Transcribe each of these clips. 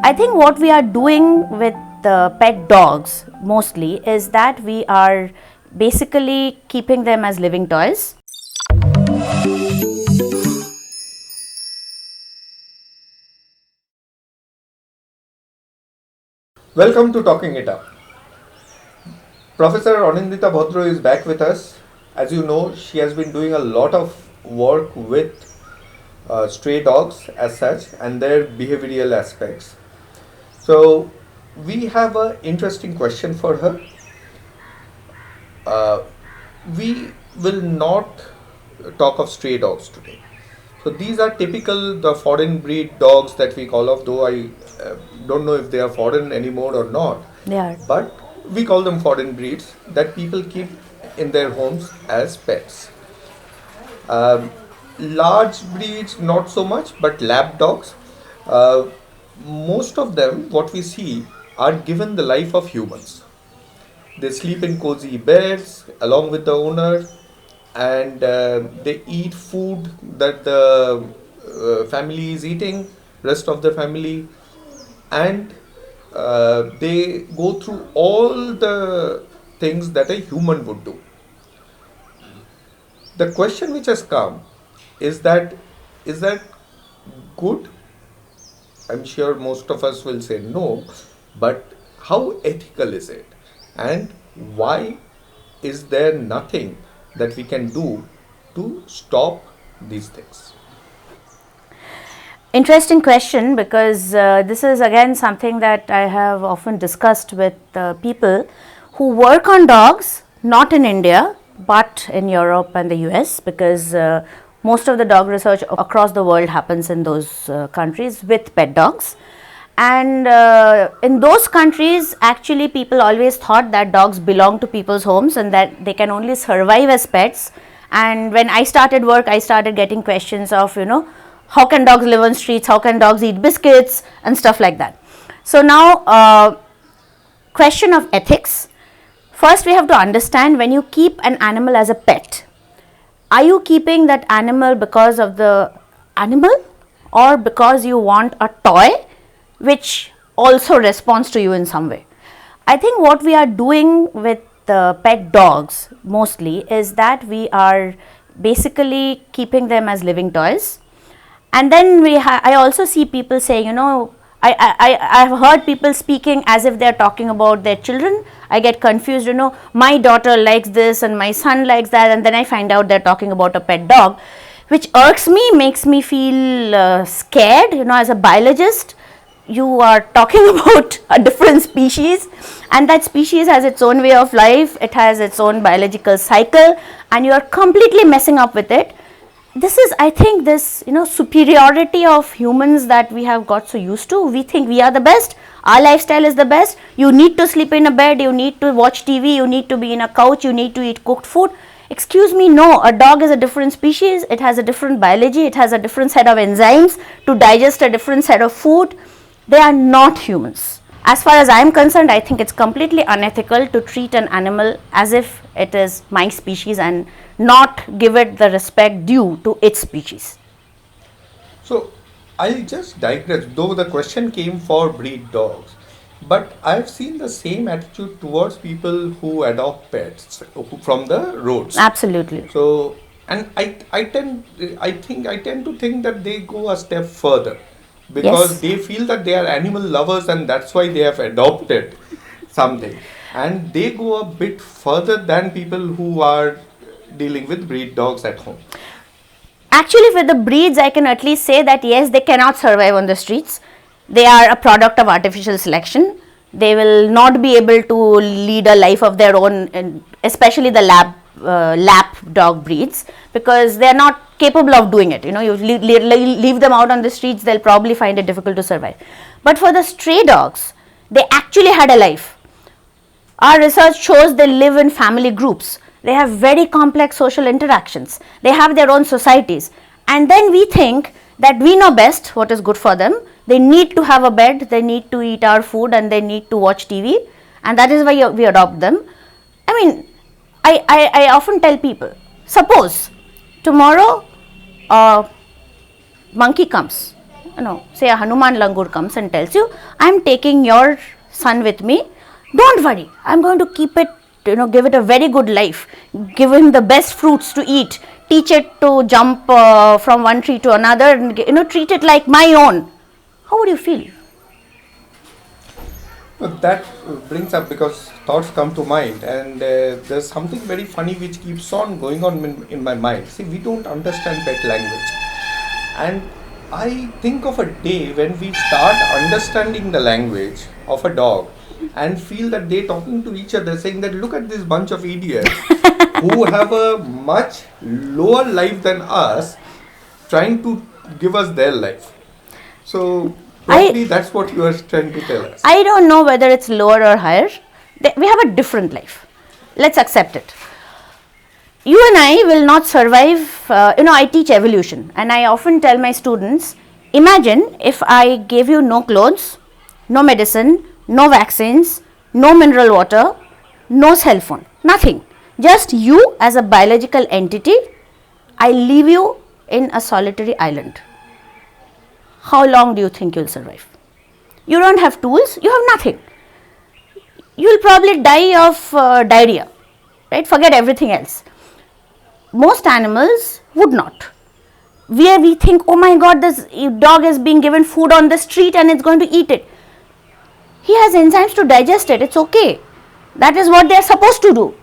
I think what we are doing with the pet dogs mostly is that we are basically keeping them as living toys. Welcome to Talking It Up. Professor Anindita Bhadra is back with us. As you know, she has been doing a lot of work with stray dogs as such and their behavioral aspects. So we have an interesting question for her. We will not talk of stray dogs today. So these are typical the foreign breed dogs that we call of, though I don't know if they are foreign anymore or not. They are. But we call them foreign breeds that people keep in their homes as pets. Large breeds not so much, but lab dogs, most of them what we see are given the life of humans. They sleep in cozy beds along with the owner, and they eat food that the family is eating, rest of the family, and they go through all the things that a human would do. The question which has come is that good? I'm sure most of us will say no, but how ethical is it? And why is there nothing that we can do to stop these things? Interesting question, because this is again something that I have often discussed with people who work on dogs, not in India but in Europe and the US, because most of the dog research across the world happens in those countries with pet dogs. And in those countries, actually people always thought that dogs belong to people's homes and that they can only survive as pets. And when I started work, I started getting questions of, how can dogs live on streets, how can dogs eat biscuits and stuff like that. So now, question of ethics. First we have to understand, when you keep an animal as a pet, are you keeping that animal because of the animal or because you want a toy which also responds to you in some way? I think what we are doing with the pet dogs mostly is that we are basically keeping them as living toys. And then I also see people saying, I've heard people speaking as if they're talking about their children. I get confused, my daughter likes this and my son likes that, and then I find out they're talking about a pet dog, which irks me, makes me feel scared. As a biologist, you are talking about a different species, and that species has its own way of life, it has its own biological cycle, and you are completely messing up with it. This is, I think, this superiority of humans that we have got so used to. We think we are the best, our lifestyle is the best, you need to sleep in a bed, you need to watch TV, you need to be in a couch, you need to eat cooked food. Excuse me, no, a dog is a different species, it has a different biology, it has a different set of enzymes to digest a different set of food. They are not humans. As far as I am concerned, I think it's completely unethical to treat an animal as if it is my species and not give it the respect due to its species. So I'll just digress, though the question came for breed dogs, but I've seen the same attitude towards people who adopt pets from the roads. Absolutely. So, and I tend to think that they go a step further, because Yes. they feel that they are animal lovers and that's why they have adopted something, and they go a bit further than people who are dealing with breed dogs at home. Actually, for the breeds, I can at least say that yes, they cannot survive on the streets. They are a product of artificial selection. They will not be able to lead a life of their own, and especially the lap dog breeds, because they are not capable of doing it. You leave them out on the streets, they'll probably find it difficult to survive. But for the stray dogs, they actually had a life. Our research shows they live in family groups. They have very complex social interactions. They have their own societies. And then we think that we know best what is good for them. They need to have a bed, they need to eat our food, and they need to watch TV. And that is why we adopt them. I mean, I often tell people, suppose tomorrow a monkey comes say a Hanuman langur comes and tells you, I am taking your son with me, don't worry, I am going to keep it, give it a very good life, give him the best fruits to eat, teach it to jump from one tree to another, and treat it like my own. How would you feel? That brings up, because thoughts come to mind, and there's something very funny which keeps on going on in my mind. See, we don't understand pet language, and I think of a day when we start understanding the language of a dog and feel that they're talking to each other, saying that look at this bunch of idiots who have a much lower life than us, trying to give us their life. So probably that's what you are trying to tell us. I don't know whether it's lower or higher. We have a different life. Let's accept it. You and I will not survive. I teach evolution, and I often tell my students, imagine if I gave you no clothes, no medicine, no vaccines, no mineral water, no cell phone, nothing. Just you as a biological entity. I leave you in a solitary island. How long do you think you'll survive? You don't have tools, you have nothing. You'll probably die of diarrhea, right? Forget everything else. Most animals would not. Where we think, oh my God, this dog is being given food on the street and it's going to eat it. He has enzymes to digest it, it's okay. That is what they are supposed to do.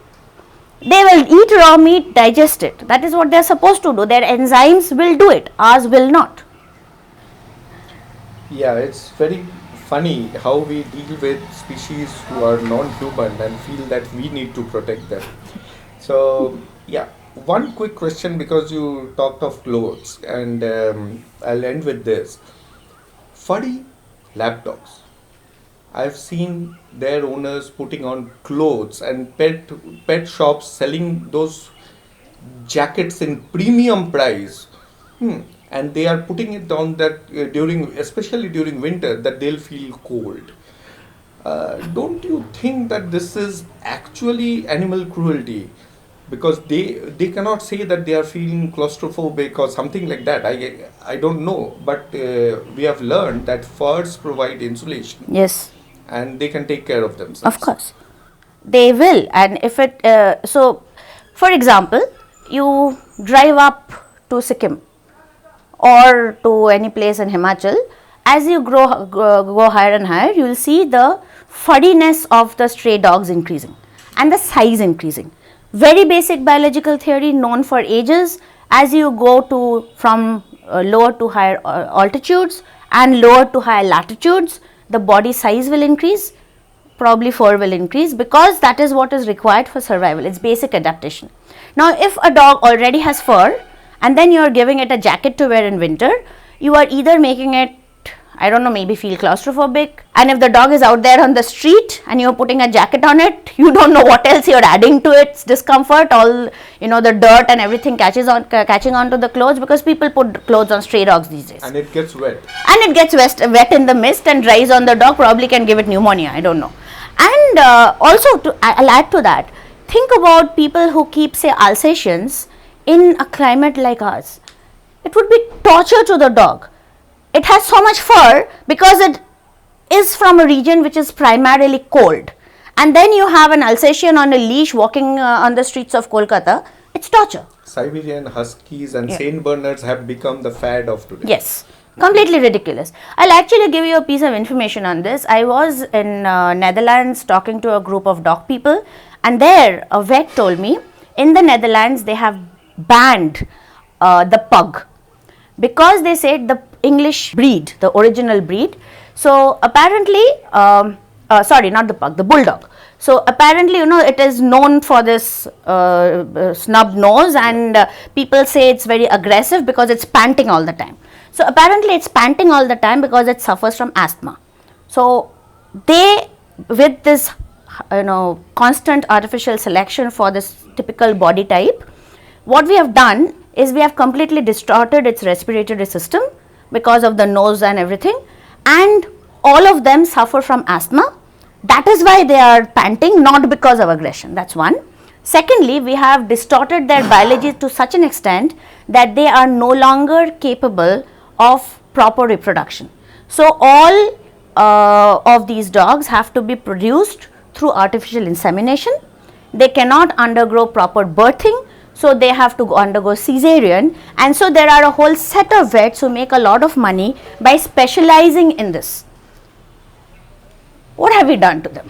They will eat raw meat, digest it. That is what they are supposed to do. Their enzymes will do it, ours will not. Yeah, it's very funny how we deal with species who are non-human and feel that we need to protect them. So, yeah, one quick question, because you talked of clothes, and I'll end with this. Furry lap dogs. I've seen their owners putting on clothes, and pet shops selling those jackets in premium price. And they are putting it on that especially during winter, that they'll feel cold. Don't you think that this is actually animal cruelty? Because they cannot say that they are feeling claustrophobic or something like that. I don't know, but we have learned that furs provide insulation. Yes. And they can take care of themselves. Of course. They will. And if it, so for example, you drive up to Sikkim or to any place in Himachal, as you go higher and higher, you will see the furriness of the stray dogs increasing and the size increasing. Very basic biological theory known for ages. As you go from lower to higher altitudes and lower to higher latitudes, the body size will increase, probably fur will increase, because that is what is required for survival. It's basic adaptation. Now, if a dog already has fur and then you are giving it a jacket to wear in winter, you are either making it, I don't know, maybe feel claustrophobic. And if the dog is out there on the street and you are putting a jacket on it, you don't know what else you are adding to its discomfort. All, the dirt and everything catching onto the clothes, because people put clothes on stray dogs these days. And it gets wet. And it gets wet in the mist and dries on the dog, probably can give it pneumonia, I don't know. And also, I'll add to that, think about people who keep, say, Alsatians in a climate like ours. It would be torture to the dog. It has so much fur because it is from a region which is primarily cold. And then you have an Alsatian on a leash walking on the streets of Kolkata. It's torture. Siberian Huskies and Saint Bernards have become the fad of today. Yes, completely ridiculous. I'll actually give you a piece of information on this. I was in Netherlands talking to a group of dog people, and there a vet told me in the Netherlands they have banned the pug, because they said the English breed, the original breed. So apparently, sorry, not the pug, the bulldog. So apparently, it is known for this snub nose, and people say it's very aggressive because it's panting all the time. So apparently it's panting all the time because it suffers from asthma. So they, with this constant artificial selection for this typical body type, what we have done is we have completely distorted its respiratory system because of the nose and everything, and all of them suffer from asthma. That is why they are panting, not because of aggression. That's one. Secondly, we have distorted their biology to such an extent that they are no longer capable of proper reproduction. So all of these dogs have to be produced through artificial insemination. They cannot undergo proper birthing, so they have to undergo cesarean, and so there are a whole set of vets who make a lot of money by specializing in this. What have we done to them?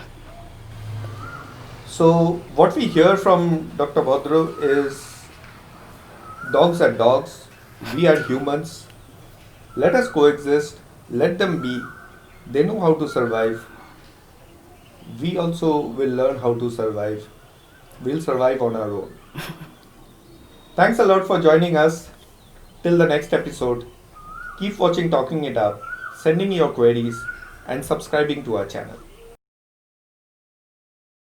So what we hear from Dr. Bhadra is dogs are dogs, we are humans, let us coexist, let them be, they know how to survive, we also will learn how to survive, we'll survive on our own. Thanks a lot for joining us. Till the next episode, keep watching Talking It Up, sending your queries and subscribing to our channel.